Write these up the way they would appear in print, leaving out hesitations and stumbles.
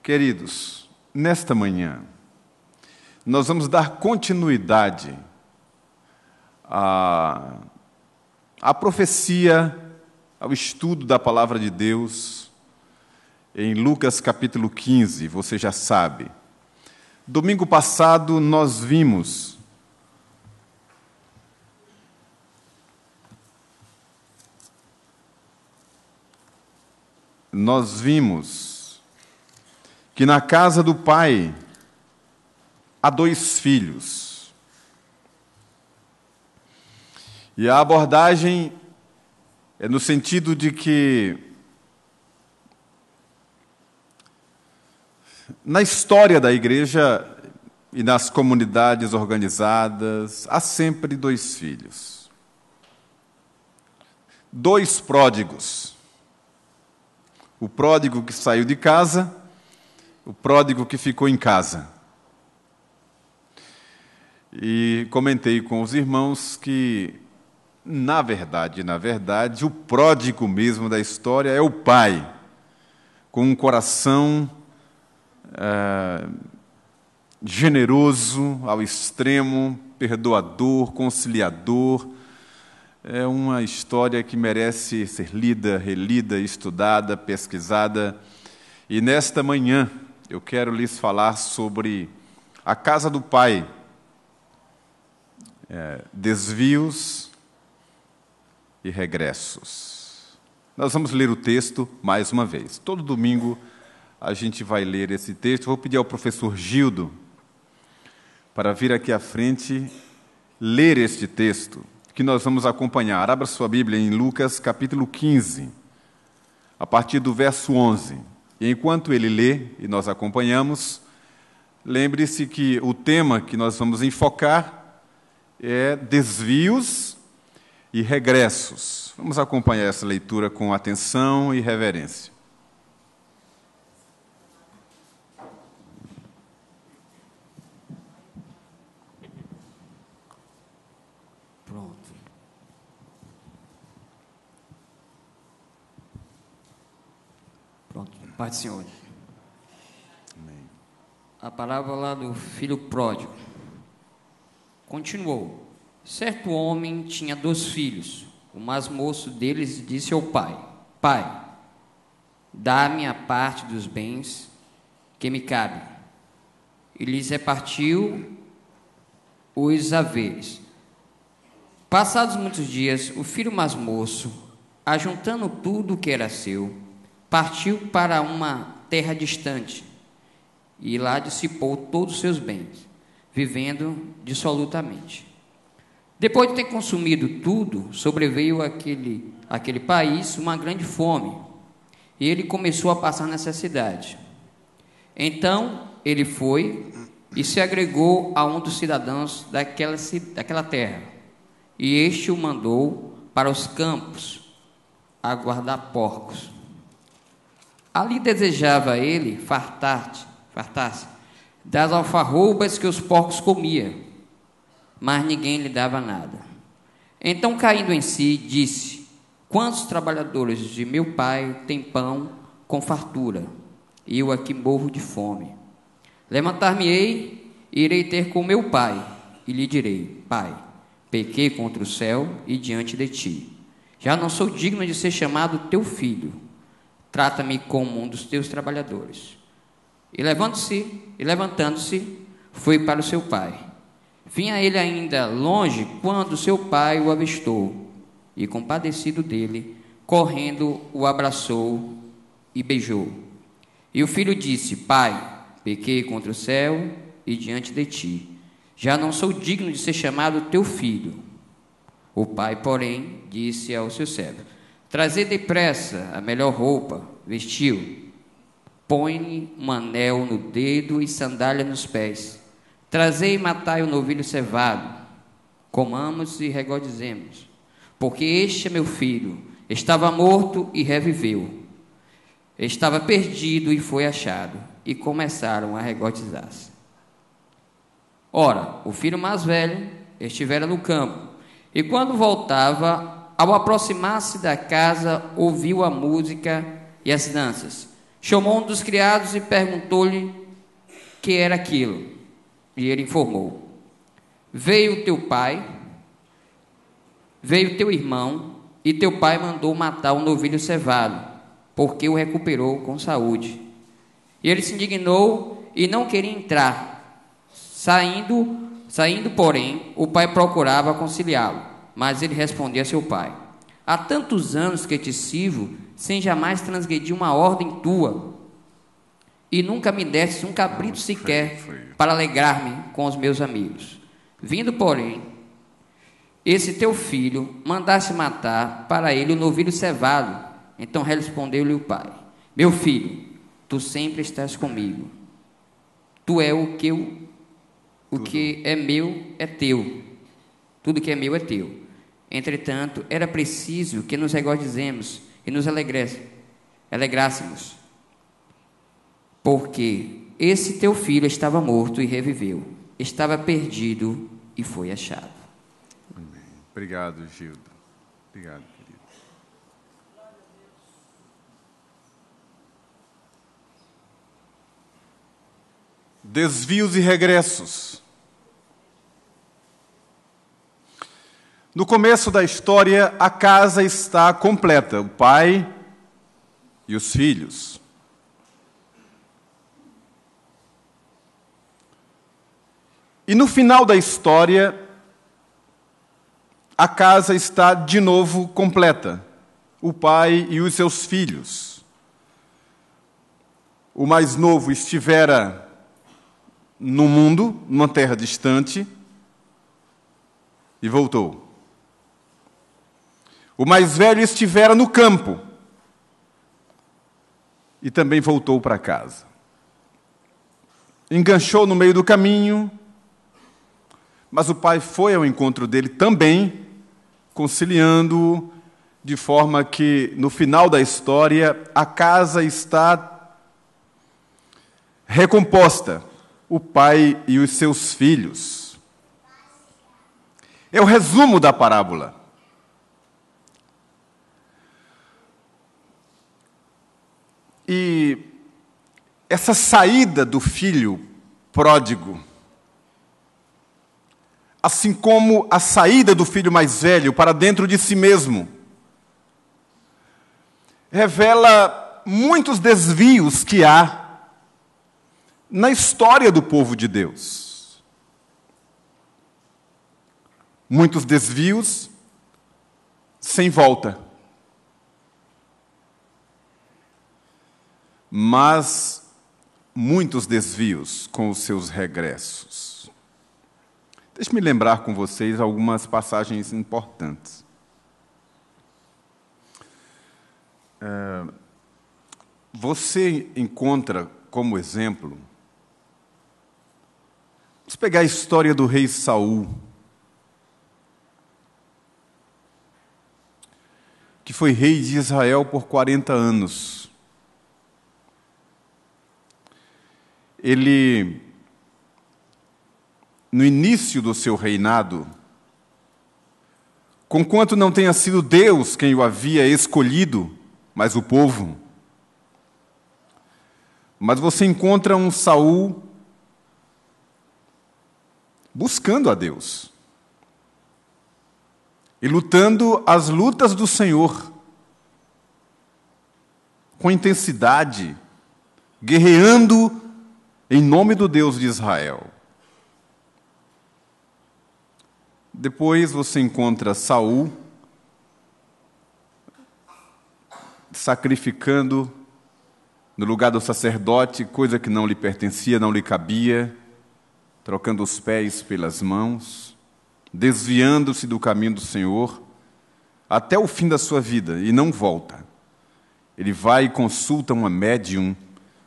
Queridos, nesta manhã, nós vamos dar continuidade à profecia, ao estudo da Palavra de Deus, em Lucas capítulo 15, você já sabe. Domingo passado nós vimos que na casa do pai há 2 filhos. E a abordagem é no sentido de que, na história da igreja e nas comunidades organizadas, há sempre 2 filhos. 2 pródigos. O pródigo que saiu de casa, o pródigo que ficou em casa. E comentei com os irmãos que, na verdade, o pródigo mesmo da história é o pai, com um coração generoso ao extremo, perdoador, conciliador. É uma história que merece ser lida, relida, estudada, pesquisada. E nesta manhã eu quero lhes falar sobre a casa do pai, desvios e regressos. Nós vamos ler o texto mais uma vez. Todo domingo a gente vai ler esse texto. Vou pedir ao professor Gildo para vir aqui à frente ler este texto que nós vamos acompanhar. Abra sua Bíblia em Lucas capítulo 15, a partir do verso 11. E enquanto ele lê e nós acompanhamos, lembre-se que o tema que nós vamos enfocar é desvios e regressos. Vamos acompanhar essa leitura com atenção e reverência. Pai do Senhor. Amém. A parábola do filho pródigo. Continuou. Certo homem tinha 2 filhos. O mais moço deles disse ao pai: Pai, dá-me a parte dos bens que me cabe. E lhes repartiu os haveres. Passados muitos dias, o filho mais moço, ajuntando tudo o que era seu, partiu para uma terra distante e lá dissipou todos os seus bens, vivendo dissolutamente. Depois de ter consumido tudo, sobreveio àquele país uma grande fome e ele começou a passar necessidade. Então ele foi e se agregou a um dos cidadãos daquela terra, e este o mandou para os campos a guardar porcos. Ali desejava ele fartar-se das alfarrobas que os porcos comiam, mas ninguém lhe dava nada. Então, caindo em si, disse: Quantos trabalhadores de meu pai têm pão com fartura, e eu aqui morro de fome? Levantar-me-ei e irei ter com meu pai, e lhe direi: Pai, pequei contra o céu e diante de ti. Já não sou digno de ser chamado teu filho. Trata-me como um dos teus trabalhadores. E levantando-se, foi para o seu pai. Vinha ele ainda longe, quando seu pai o avistou, e compadecido dele, correndo, o abraçou e beijou. E o filho disse: Pai, pequei contra o céu e diante de ti. Já não sou digno de ser chamado teu filho. O pai, porém, disse ao seu servo: Trazei depressa a melhor roupa, vestiu, põe-lhe um anel no dedo e sandália nos pés. Trazei e matai o novilho cevado, comamos e regozijemos, porque este é meu filho, estava morto e reviveu, estava perdido e foi achado, e começaram a regozijar-se. Ora, o filho mais velho estivera no campo, e quando voltava, ao aproximar-se da casa, ouviu a música e as danças. Chamou um dos criados e perguntou-lhe que era aquilo. E ele informou: veio teu irmão, e teu pai mandou matar o novilho cevado, porque o recuperou com saúde. E ele se indignou e não queria entrar. Saindo, porém, o pai procurava conciliá-lo, mas ele respondia a seu pai: há tantos anos que te sirvo, sem jamais transgredir uma ordem tua, e nunca me destes um cabrito sequer para alegrar-me com os meus amigos. Vindo, porém, esse teu filho, mandaste matar para ele o novilho cevado. Então respondeu-lhe o pai: meu filho, tu sempre estás comigo. Tu é o que é meu é teu. Tudo que é meu é teu. Entretanto, era preciso que nos regozijemos e nos alegrássemos, porque esse teu filho estava morto e reviveu, estava perdido e foi achado. Amém. Obrigado, Gildo. Obrigado, querido. Desvios e regressos. No começo da história, a casa está completa, o pai e os filhos. E no final da história, a casa está de novo completa, o pai e os seus filhos. O mais novo estivera no mundo, numa terra distante, e voltou. O mais velho estivera no campo e também voltou para casa. Enganchou no meio do caminho, mas o pai foi ao encontro dele também, conciliando-o, de forma que, no final da história, a casa está recomposta, o pai e os seus filhos. É o resumo da parábola. E essa saída do filho pródigo, assim como a saída do filho mais velho para dentro de si mesmo, revela muitos desvios que há na história do povo de Deus. Muitos desvios sem volta. Mas muitos desvios com os seus regressos. Deixe-me lembrar com vocês algumas passagens importantes. Você encontra como exemplo, vamos pegar a história do rei Saul, que foi rei de Israel por 40 anos. Ele, no início do seu reinado, conquanto não tenha sido Deus quem o havia escolhido, mas o povo, mas você encontra um Saul buscando a Deus e lutando as lutas do Senhor com intensidade, guerreando em nome do Deus de Israel. Depois você encontra Saul sacrificando no lugar do sacerdote, coisa que não lhe pertencia, não lhe cabia, trocando os pés pelas mãos, desviando-se do caminho do Senhor, até o fim da sua vida, e não volta. Ele vai e consulta uma médium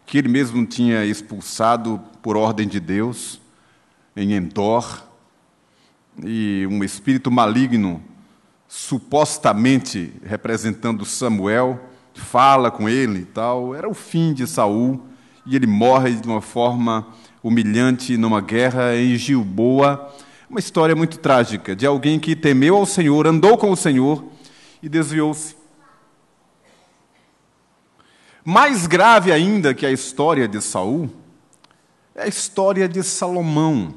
que ele mesmo tinha expulsado por ordem de Deus, em Endor, e um espírito maligno, supostamente representando Samuel, fala com ele e tal. Era o fim de Saul, e ele morre de uma forma humilhante numa guerra em Gilboa. Uma história muito trágica, de alguém que temeu ao Senhor, andou com o Senhor e desviou-se. Mais grave ainda que a história de Saul é a história de Salomão.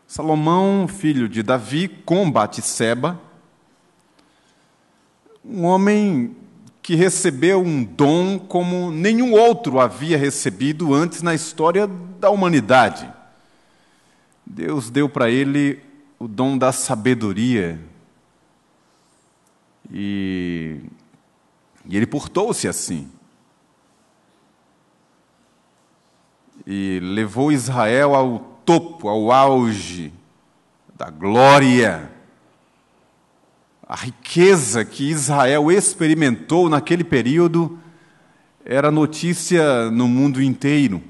Salomão, filho de Davi, com Batseba, um homem que recebeu um dom como nenhum outro havia recebido antes na história da humanidade. Deus deu para ele o dom da sabedoria e ele portou-se assim. E levou Israel ao topo, ao auge da glória. A riqueza que Israel experimentou naquele período era notícia no mundo inteiro.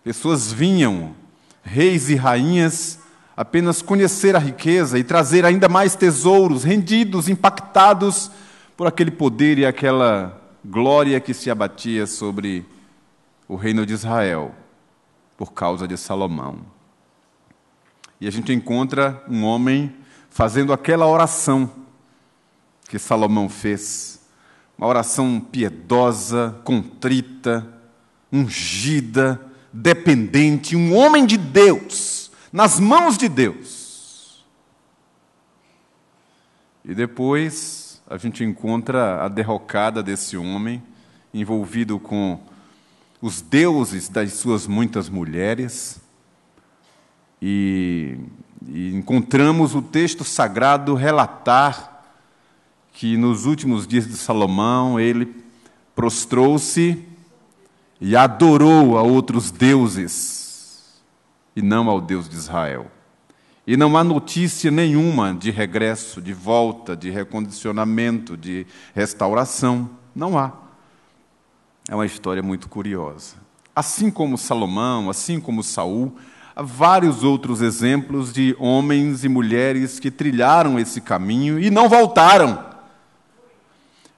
Pessoas vinham, reis e rainhas, apenas conhecer a riqueza e trazer ainda mais tesouros, rendidos, impactados por aquele poder e aquela glória que se abatia sobre o reino de Israel, por causa de Salomão. E a gente encontra um homem fazendo aquela oração que Salomão fez, uma oração piedosa, contrita, ungida, dependente, um homem de Deus, nas mãos de Deus. E depois a gente encontra a derrocada desse homem, envolvido com os deuses das suas muitas mulheres, e encontramos o texto sagrado relatar que nos últimos dias de Salomão ele prostrou-se e adorou a outros deuses e não ao Deus de Israel. E não há notícia nenhuma de regresso, de volta, de recondicionamento, de restauração. Não há. É uma história muito curiosa. Assim como Salomão, assim como Saul, há vários outros exemplos de homens e mulheres que trilharam esse caminho e não voltaram.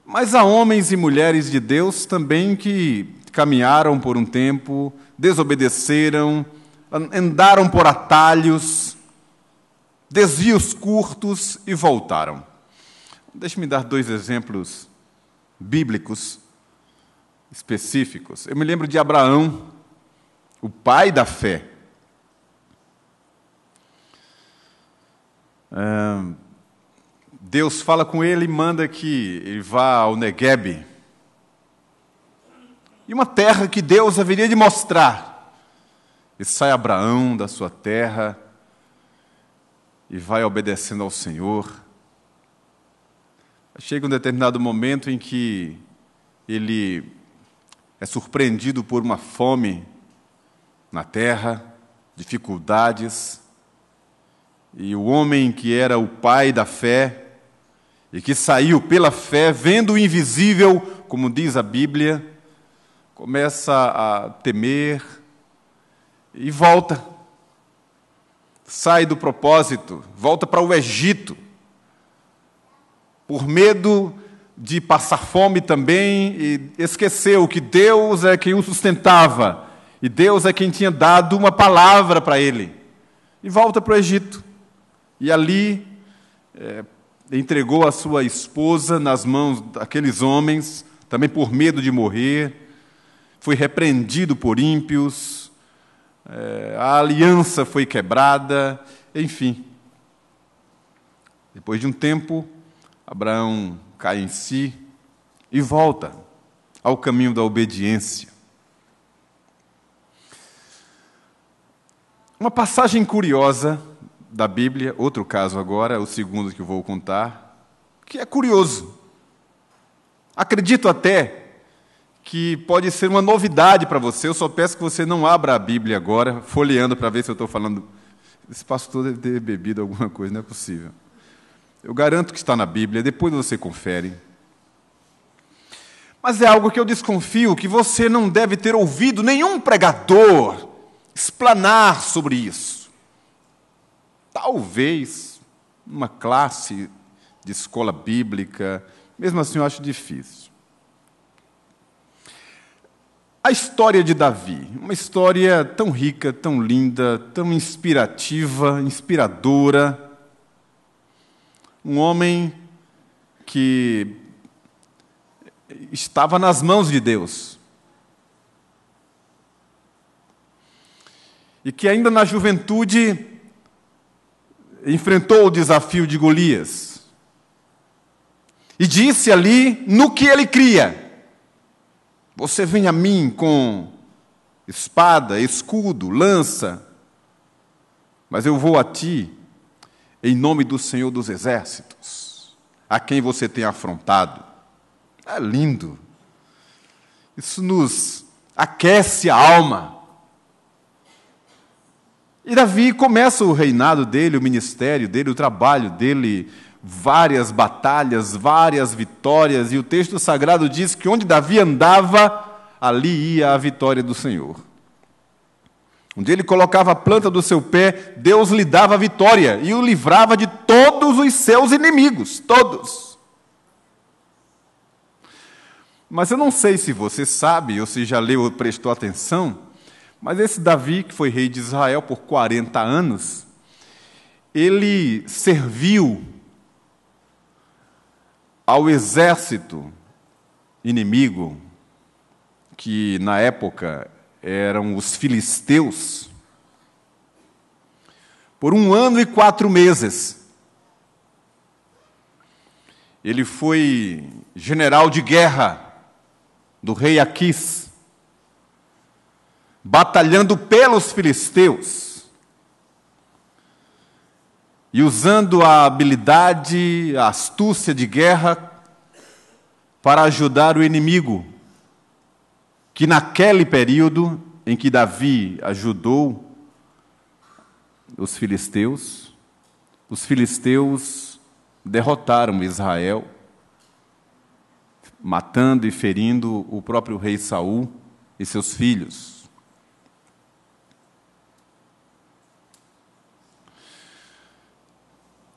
Mas há homens e mulheres de Deus também que caminharam por um tempo, desobedeceram, andaram por atalhos, desvios curtos e voltaram. Deixe-me dar 2 exemplos bíblicos específicos. Eu me lembro de Abraão, o pai da fé. Deus fala com ele e manda que ele vá ao Neguebe, e uma terra que Deus haveria de mostrar. E sai Abraão da sua terra e vai obedecendo ao Senhor. Chega um determinado momento em que ele é surpreendido por uma fome na terra, dificuldades, e o homem que era o pai da fé, e que saiu pela fé, vendo o invisível, como diz a Bíblia, começa a temer e volta. Sai do propósito, volta para o Egito, por medo de passar fome também, e esqueceu que Deus é quem o sustentava, e Deus é quem tinha dado uma palavra para ele. E volta para o Egito. E ali entregou a sua esposa nas mãos daqueles homens, também por medo de morrer, foi repreendido por ímpios, a aliança foi quebrada, enfim. Depois de um tempo, Abraão cai em si e volta ao caminho da obediência. Uma passagem curiosa da Bíblia, outro caso agora, o segundo que eu vou contar, que é curioso. Acredito até que pode ser uma novidade para você. Eu só peço que você não abra a Bíblia agora, folheando para ver se eu estou falando. Esse pastor deve ter bebido alguma coisa, não é possível. Eu garanto que está na Bíblia, depois você confere. Mas é algo que eu desconfio que você não deve ter ouvido nenhum pregador explanar sobre isso. Talvez uma classe de escola bíblica, mesmo assim eu acho difícil. A história de Davi, uma história tão rica, tão linda, tão inspirativa, inspiradora. Um homem que estava nas mãos de Deus. E que ainda na juventude enfrentou o desafio de Golias. E disse ali no que ele cria: você vem a mim com espada, escudo, lança, mas eu vou a ti em nome do Senhor dos Exércitos, a quem você tem afrontado. É lindo. Isso nos aquece a alma. E Davi começa o reinado dele, o ministério dele, o trabalho dele, várias batalhas, várias vitórias, e o texto sagrado diz que onde Davi andava, ali ia a vitória do Senhor. Onde ele colocava a planta do seu pé, Deus lhe dava a vitória e o livrava de todos os seus inimigos, todos. Mas eu não sei se você sabe, ou se já leu ou prestou atenção, mas esse Davi, que foi rei de Israel por 40 anos, ele serviu ao exército inimigo, que na época eram os filisteus, por 1 ano e 4 meses. Ele foi general de guerra do rei Aquis, batalhando pelos filisteus e usando a habilidade, a astúcia de guerra para ajudar o inimigo, que naquele período em que Davi ajudou os filisteus derrotaram Israel, matando e ferindo o próprio rei Saul e seus filhos.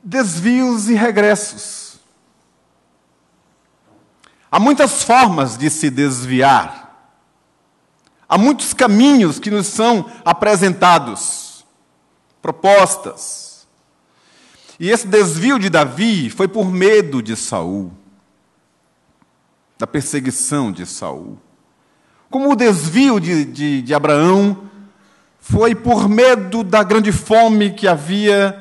Desvios e regressos. Há muitas formas de se desviar. Há muitos caminhos que nos são apresentados, propostas. E esse desvio de Davi foi por medo de Saul, da perseguição de Saul. Como o desvio de Abraão foi por medo da grande fome que havia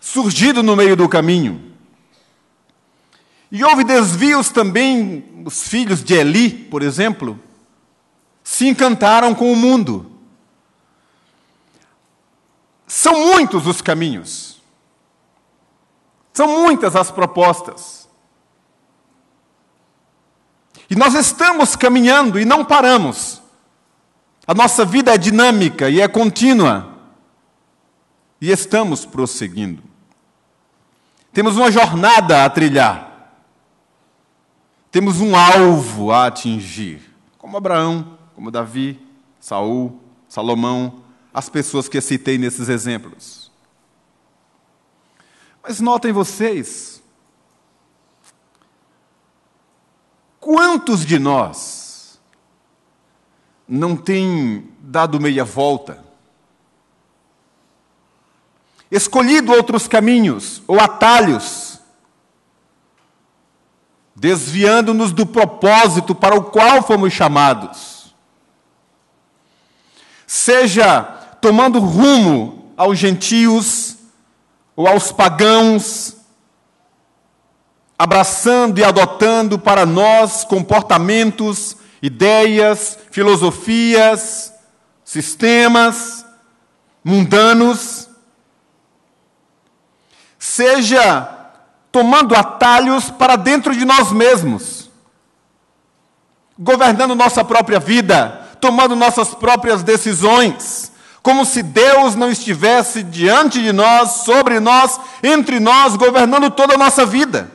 surgido no meio do caminho. E houve desvios também, os filhos de Eli, por exemplo, se encantaram com o mundo. São muitos os caminhos. São muitas as propostas. E nós estamos caminhando e não paramos. A nossa vida é dinâmica e é contínua. E estamos prosseguindo. Temos uma jornada a trilhar. Temos um alvo a atingir. Como Abraão, como Davi, Saul, Salomão, as pessoas que citei nesses exemplos. Mas notem vocês, quantos de nós não têm dado meia volta, escolhido outros caminhos ou atalhos, desviando-nos do propósito para o qual fomos chamados? Seja tomando rumo aos gentios ou aos pagãos, abraçando e adotando para nós comportamentos, ideias, filosofias, sistemas mundanos, seja tomando atalhos para dentro de nós mesmos, governando nossa própria vida, tomando nossas próprias decisões, como se Deus não estivesse diante de nós, sobre nós, entre nós, governando toda a nossa vida.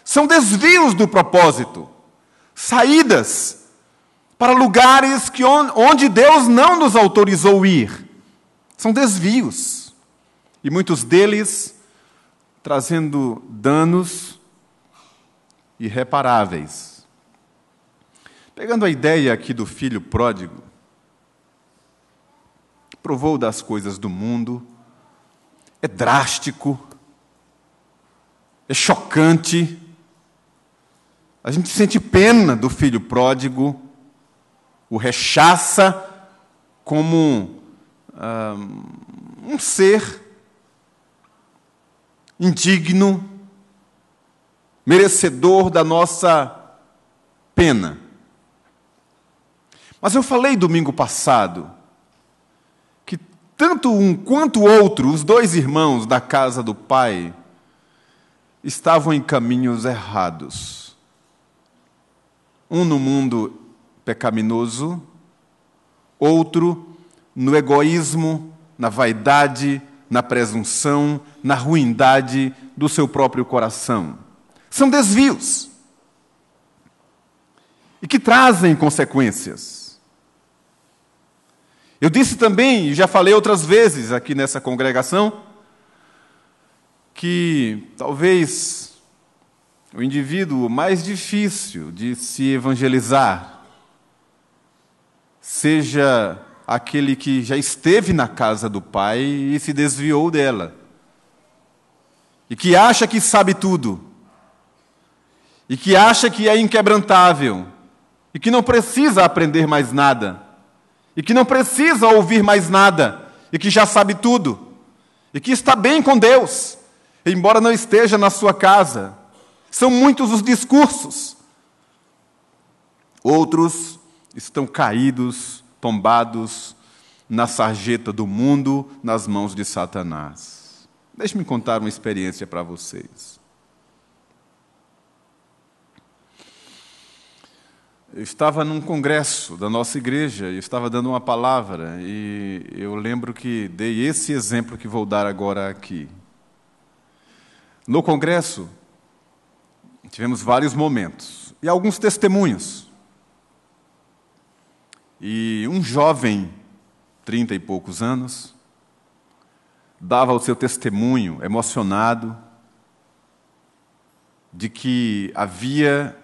São desvios do propósito, saídas para lugares onde Deus não nos autorizou ir. São desvios, e muitos deles trazendo danos irreparáveis. Pegando a ideia aqui do filho pródigo, provou das coisas do mundo, é drástico, é chocante, A gente sente pena do filho pródigo, o rechaça como um ser indigno, merecedor da nossa pena. Mas eu falei domingo passado que tanto um quanto o outro, os dois irmãos da casa do pai, estavam em caminhos errados. Um no mundo pecaminoso, outro no egoísmo, na vaidade, na presunção, na ruindade do seu próprio coração. São desvios e que trazem consequências. Eu disse também, e já falei outras vezes aqui nessa congregação, que talvez o indivíduo mais difícil de se evangelizar seja aquele que já esteve na casa do Pai e se desviou dela, e que acha que sabe tudo, e que acha que é inquebrantável, e que não precisa aprender mais nada, e que não precisa ouvir mais nada, e que já sabe tudo, e que está bem com Deus, embora não esteja na sua casa. São muitos os discursos. Outros estão caídos, tombados na sarjeta do mundo, nas mãos de Satanás. Deixe-me contar uma experiência para vocês. Eu estava num congresso da nossa igreja, eu estava dando uma palavra, e eu lembro que dei esse exemplo que vou dar agora aqui. No congresso, tivemos vários momentos e alguns testemunhos. E um jovem, 30 e poucos anos, dava o seu testemunho emocionado de que havia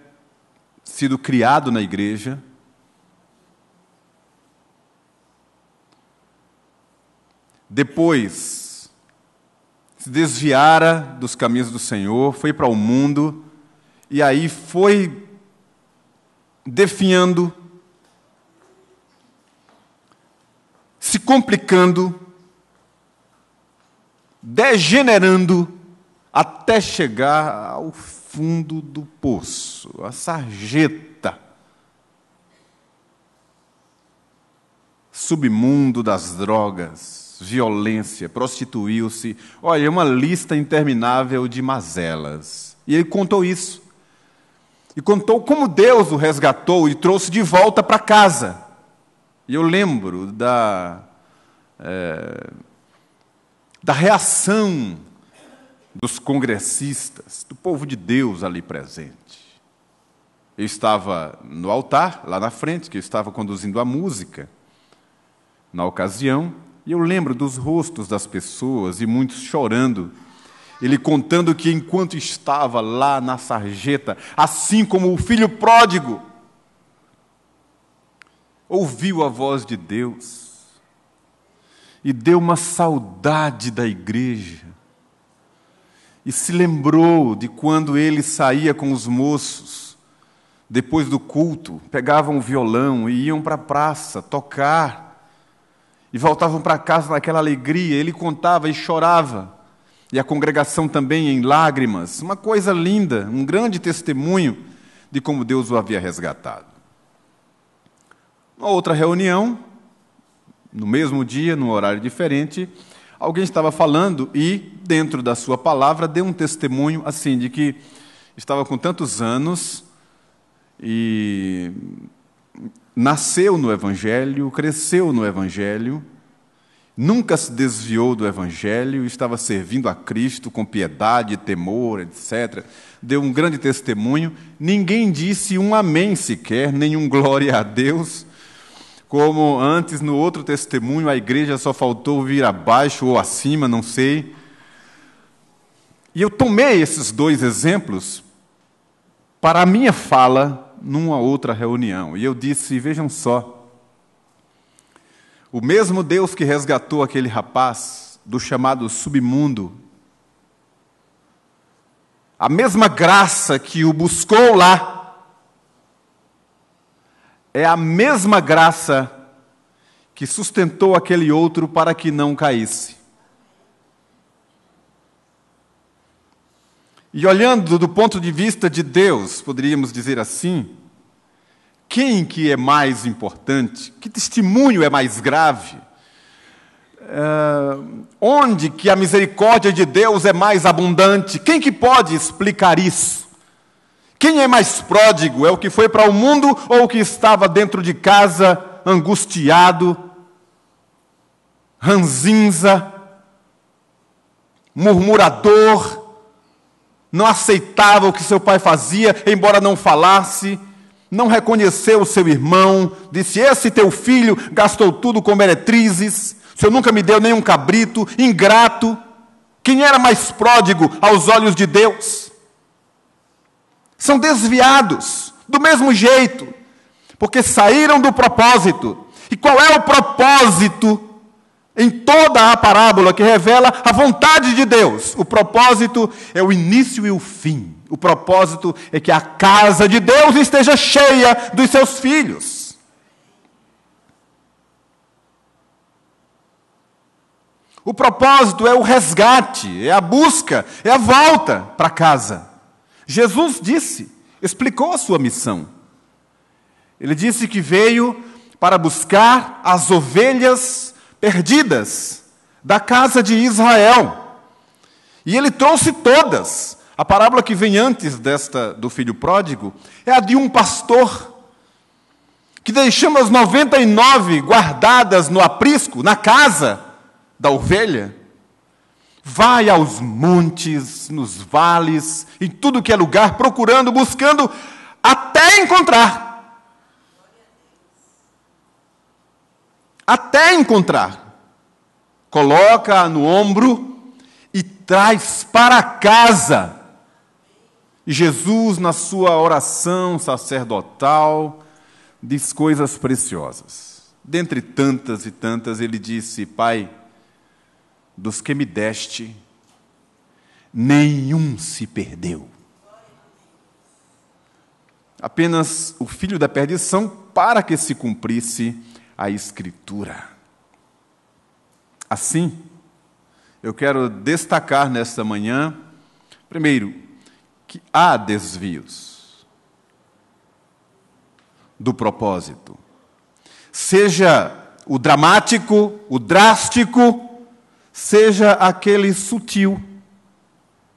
sido criado na igreja, depois se desviara dos caminhos do Senhor, foi para o mundo, e aí foi definhando, se complicando, degenerando, até chegar ao fundo do poço, a sarjeta, submundo das drogas, violência, prostituiu-se. Olha, uma lista interminável de mazelas. E ele contou isso. E contou como Deus o resgatou e trouxe de volta para casa. E eu lembro da reação dos congressistas, do povo de Deus ali presente. Eu estava no altar, lá na frente, que eu estava conduzindo a música na ocasião, e eu lembro dos rostos das pessoas, e muitos chorando, ele contando que enquanto estava lá na sarjeta, assim como o filho pródigo, ouviu a voz de Deus, e deu uma saudade da igreja, e se lembrou de quando ele saía com os moços, depois do culto, pegavam o violão e iam para a praça tocar, e voltavam para casa naquela alegria. Ele contava e chorava, e a congregação também em lágrimas, uma coisa linda, um grande testemunho de como Deus o havia resgatado. Uma outra reunião, no mesmo dia, num horário diferente, alguém estava falando e, dentro da sua palavra, deu um testemunho assim, de que estava com tantos anos e nasceu no Evangelho, cresceu no Evangelho, nunca se desviou do Evangelho, estava servindo a Cristo com piedade, temor, etc. Deu um grande testemunho, ninguém disse um amém sequer, nenhum glória a Deus, como antes, no outro testemunho, a igreja só faltou vir abaixo ou acima, não sei. E eu tomei esses dois exemplos para a minha fala numa outra reunião. E eu disse, vejam só, o mesmo Deus que resgatou aquele rapaz do chamado submundo, a mesma graça que o buscou lá, é a mesma graça que sustentou aquele outro para que não caísse. E olhando do ponto de vista de Deus, poderíamos dizer assim, quem que é mais importante? Que testemunho é mais grave? Onde que a misericórdia de Deus é mais abundante? Quem que pode explicar isso? Quem é mais pródigo? É o que foi para o mundo ou o que estava dentro de casa, angustiado, ranzinza, murmurador, não aceitava o que seu pai fazia, embora não falasse, não reconheceu o seu irmão, disse, esse teu filho gastou tudo com meretrizes, o senhor nunca me deu nem um cabrito, ingrato. Quem era mais pródigo aos olhos de Deus? São desviados, do mesmo jeito, porque saíram do propósito. E qual é o propósito em toda a parábola que revela a vontade de Deus? O propósito é o início e o fim. O propósito é que a casa de Deus esteja cheia dos seus filhos. O propósito é o resgate, é a busca, é a volta para casa. Jesus explicou a sua missão. Ele disse que veio para buscar as ovelhas perdidas da casa de Israel. E ele trouxe todas. A parábola que vem antes desta do filho pródigo é a de um pastor que, deixando as 99 guardadas no aprisco, na casa da ovelha, vai aos montes, nos vales, em tudo que é lugar, procurando, buscando, até encontrar. Até encontrar. Coloca no ombro e traz para casa. E Jesus, na sua oração sacerdotal, diz coisas preciosas. Dentre tantas e tantas, ele disse, Pai, dos que me deste, nenhum se perdeu. Apenas o filho da perdição para que se cumprisse a Escritura. Assim, eu quero destacar nesta manhã, primeiro, que há desvios do propósito. Seja o dramático, o drástico, seja aquele sutil,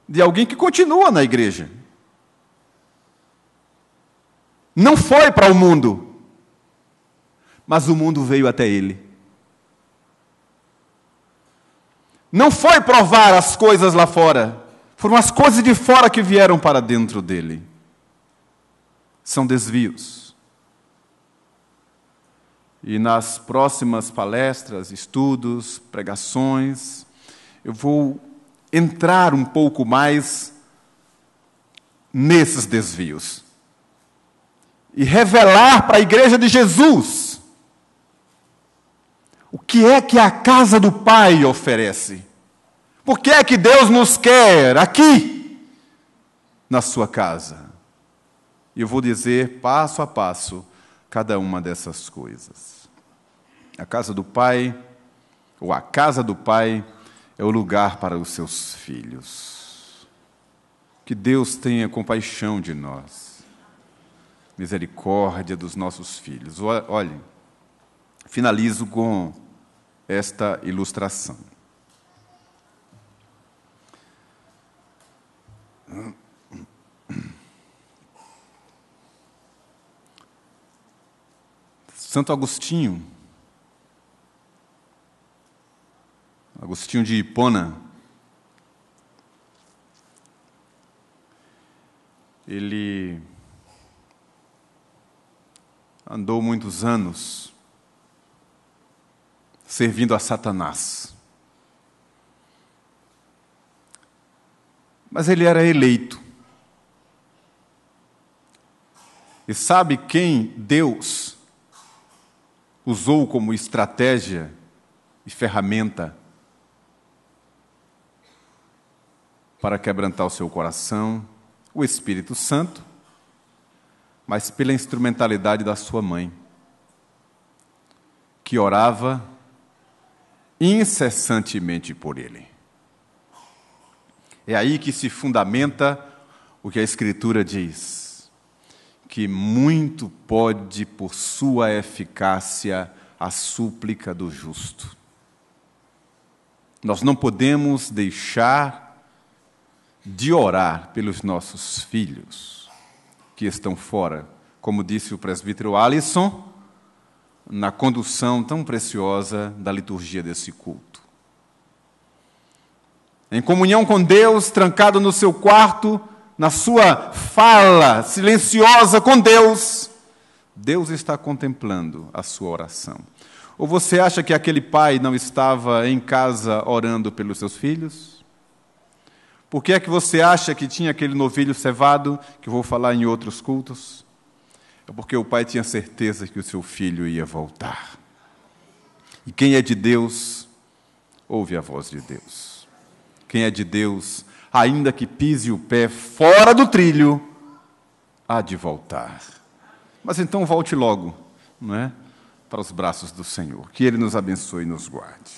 de alguém que continua na igreja. Não foi para o mundo, mas o mundo veio até ele. Não foi provar as coisas lá fora, foram as coisas de fora que vieram para dentro dele. São desvios. E nas próximas palestras, estudos, pregações, eu vou entrar um pouco mais nesses desvios. E revelar para a igreja de Jesus o que é que a casa do Pai oferece. Por que é que Deus nos quer aqui, na sua casa? E eu vou dizer, passo a passo, cada uma dessas coisas. A casa do Pai, ou a casa do Pai, é o lugar para os seus filhos. Que Deus tenha compaixão de nós. Misericórdia dos nossos filhos. Olhem, finalizo com esta ilustração. Santo Agostinho de Hipona, ele andou muitos anos servindo a Satanás. Mas ele era eleito. E sabe quem Deus usou como estratégia e ferramenta para quebrantar o seu coração? O Espírito Santo, mas pela instrumentalidade da sua mãe. que orava incessantemente por ele. É aí que se fundamenta o que a Escritura diz, que muito pode, por sua eficácia, a súplica do justo. Nós não podemos deixar de orar pelos nossos filhos que estão fora, como disse o presbítero Alisson, na condução tão preciosa da liturgia desse culto. Em comunhão com Deus, trancado no seu quarto, na sua fala silenciosa com Deus, Deus está contemplando a sua oração. Ou você acha que aquele pai não estava em casa orando pelos seus filhos? Por que é que você acha que tinha aquele novilho cevado, que eu vou falar em outros cultos? É porque o pai tinha certeza que o seu filho ia voltar. E quem é de Deus, ouve a voz de Deus. Quem é de Deus, ainda que pise o pé fora do trilho, há de voltar. Mas então volte logo, não é? Para os braços do Senhor. Que Ele nos abençoe e nos guarde.